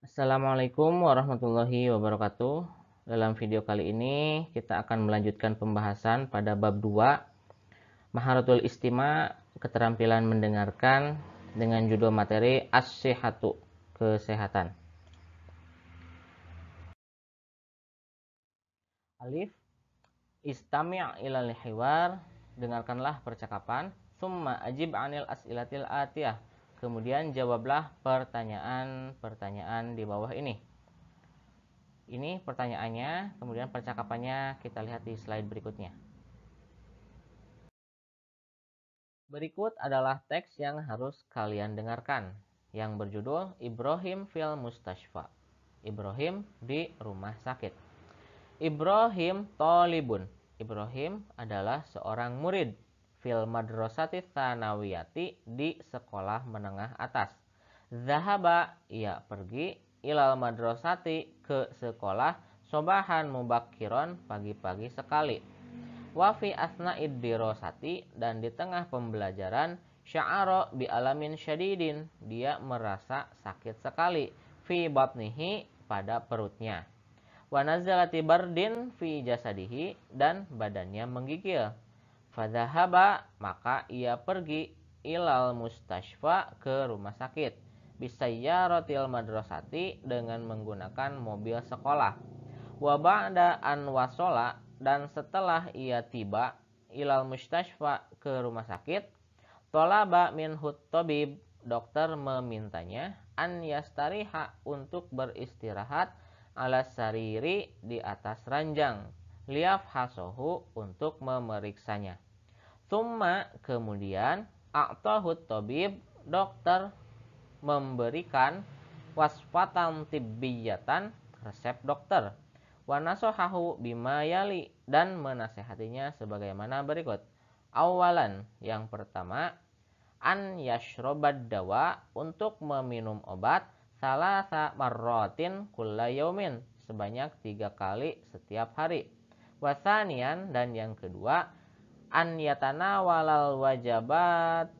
Assalamualaikum warahmatullahi wabarakatuh. Dalam video kali ini kita akan melanjutkan pembahasan pada bab 2 Maharatul Istima, keterampilan mendengarkan, dengan judul materi As-Sihhatu, kesehatan. Alif, istami' ilal hiwar, dengarkanlah percakapan. Summa ajib anil as'ilatil atiyah, kemudian jawablah pertanyaan-pertanyaan di bawah ini. Ini pertanyaannya, kemudian percakapannya kita lihat di slide berikutnya. Berikut adalah teks yang harus kalian dengarkan, yang berjudul Ibrahim fil Mustashfa. Ibrahim di rumah sakit. Ibrahim tolibun. Ibrahim adalah seorang murid. Fil madrasati tsanawiyati, di sekolah menengah atas. Zahaba, ia pergi. Ilal madrasati, ke sekolah. Sobahan mubakiron, pagi-pagi sekali. Wafi asna'id dirosati, dan di tengah pembelajaran. Sya'aro bi alamin syadidin, dia merasa sakit sekali. Fi batnihi, pada perutnya. Wa nazalati bardin fi jasadihi, dan badannya menggigil. Fadhahaba, maka ia pergi. Ilal mustashfa, ke rumah sakit. Bisayyaratil madrasati, dengan menggunakan mobil sekolah. Wa ba'da an wasola, dan setelah ia tiba. Ilal mustashfa, ke rumah sakit. Tolaba minhut tabib, dokter memintanya. An yastariha, untuk beristirahat. Ala sariri, di atas ranjang. Liaf hasohu, untuk memeriksanya. Summa, kemudian. A'tahut tabib, dokter memberikan. Wasfatan tibbiyatan, resep dokter. Wa nasohahu bima yali, dan menasehatinya sebagaimana berikut. Awalan, yang pertama. An yashrobad dawa, untuk meminum obat. Salasa marrotin kulla yaumin, sebanyak 3 kali setiap hari. Wasanian, dan yang kedua. An yatanawalal wajabat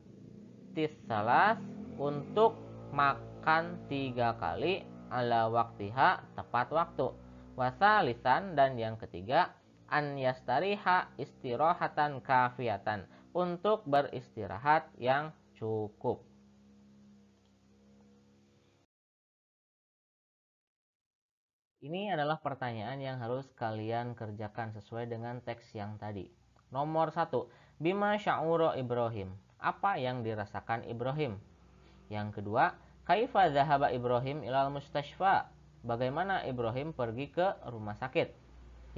salas, untuk makan 3 kali. Ala waktiha, tepat waktu. Wasalisan, dan yang ketiga. An yastariha istirahatan kafiatan, untuk beristirahat yang cukup. Ini adalah pertanyaan yang harus kalian kerjakan sesuai dengan teks yang tadi. Nomor 1. Bima sya'uro Ibrahim, apa yang dirasakan Ibrahim? Yang kedua, kaifa zahaba Ibrahim ilal mustashfa, bagaimana Ibrahim pergi ke rumah sakit?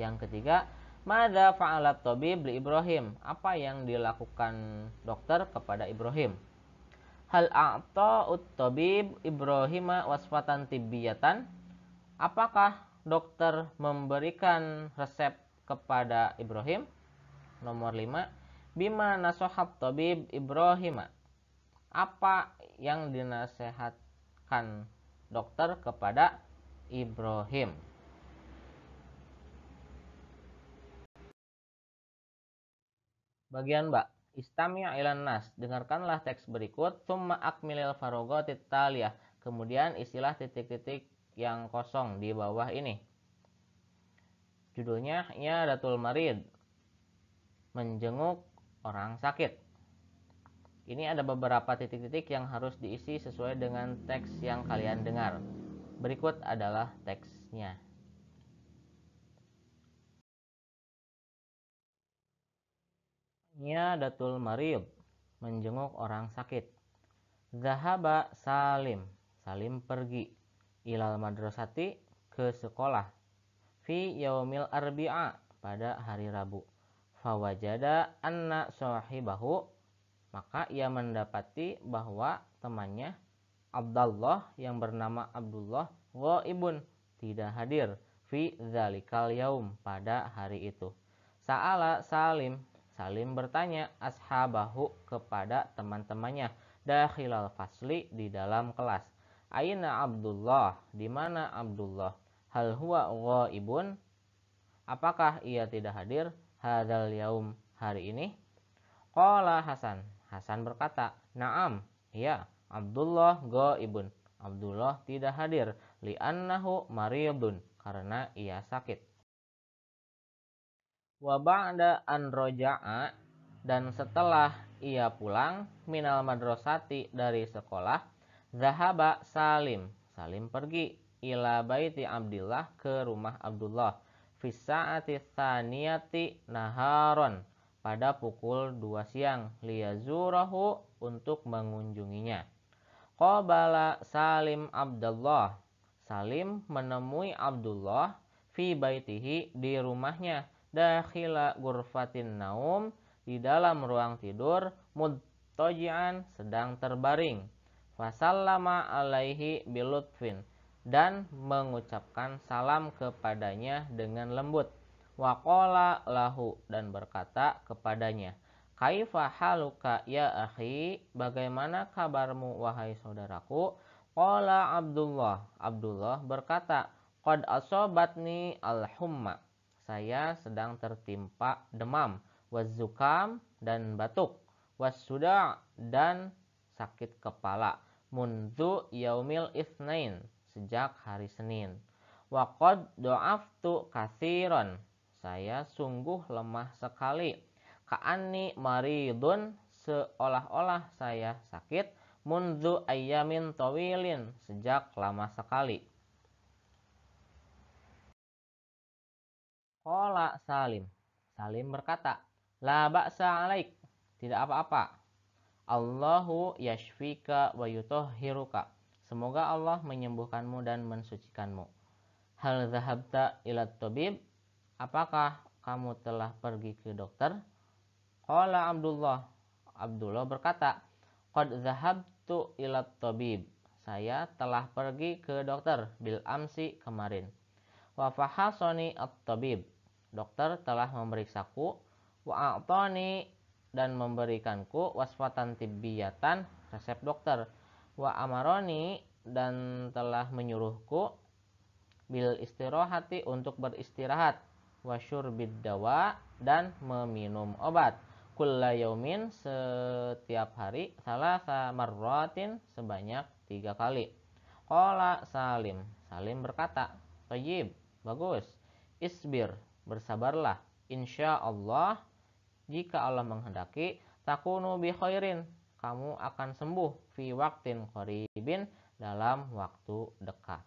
Yang ketiga, madza fa'alat tabib li Ibrahim, apa yang dilakukan dokter kepada Ibrahim? Hal a'ta'ut tabib Ibrahima wasfatan tibbiyatan, apakah dokter memberikan resep kepada Ibrahim? Nomor 5, bima nasohat tabib Ibrahima, apa yang dinasehatkan dokter kepada Ibrahim? Bagian Mbak, istami' ilan nas, dengarkanlah teks berikut. Summa akmilil farogotit taliyah, kemudian istilah titik-titik yang kosong di bawah ini. Judulnya Iyadatul Marid, menjenguk orang sakit. Ini ada beberapa titik-titik yang harus diisi sesuai dengan teks yang kalian dengar. Berikut adalah teksnya. Iyadatul Marid, menjenguk orang sakit. Zahaba Salim, Salim pergi. Ilal madrasati, ke sekolah. Fi yaumil arbi'a, pada hari Rabu. Fawajada anna sahibahu, maka ia mendapati bahwa temannya Abdullah, yang bernama Abdullah, ghaibun, tidak hadir. Fi dzalikal yaum, pada hari itu. Sa'ala Salim, Salim bertanya ashabahu, kepada teman-temannya. Dakhilal fasli, di dalam kelas. Aina Abdullah, di mana Abdullah? Hal huwa ghaibun, apakah ia tidak hadir? Hadzal yaum, hari ini? Qala Hasan, Hasan berkata, na'am, iya, Abdullah ghaibun, Abdullah tidak hadir. li'annahu maridun, karena ia sakit. Wa ba'da an roja'a, dan setelah ia pulang, minal madrasati, dari sekolah, zahaba Salim, Salim pergi, ila baiti Abdullah, ke rumah Abdullah, fi sa'ati tsaniyati naharon, pada pukul 2 siang, liyazurahu, untuk mengunjunginya. Qabala Salim Abdullah, Salim menemui Abdullah, fi baitihi, di rumahnya, dakhila gurfatin naum, di dalam ruang tidur, mudtaji'an, sedang terbaring. Fasallama alaihi bilutfin, dan mengucapkan salam kepadanya dengan lembut. Waqala lahu, dan berkata kepadanya, kaifa haluka ya akhi, bagaimana kabarmu wahai saudaraku? Qala Abdullah, Abdullah berkata, qad asobatni al-humma, saya sedang tertimpa demam, wazukam, dan batuk, wasuda, dan sakit kepala, mundu yaumil itsnain, sejak hari Senin. Wa qad do'aftu kathiron, saya sungguh lemah sekali. Ka'anni maridun, seolah-olah saya sakit, mundu ayyamin tawilin, sejak lama sekali. Qala Salim, Salim berkata, la ba'sa alaik, tidak apa-apa. Allahu yashfika wa yutahhiruka, semoga Allah menyembuhkanmu dan mensucikanmu. Hal zahabta ila tabib, apakah kamu telah pergi ke dokter? Qala Abdullah, Abdullah berkata, qad zahabtu ila tabib, saya telah pergi ke dokter, bil amsi, kemarin. Wa fahasani at-tabib, dokter telah memeriksaku, wa a'tani, dan memberikanku, wasfatan tibbiyatan, resep dokter, wa amaroni, dan telah menyuruhku, bil istirahati, untuk beristirahat, wa syurbid dawa, dan meminum obat, kulla yaumin, setiap hari, salasa marratin, sebanyak 3 kali. Qala Salim, Salim berkata, thayyib, bagus. Isbir, bersabarlah. Insyaallah, jika Allah menghendaki, takunu bi khairin, kamu akan sembuh, fi waktin qaribin, dalam waktu dekat.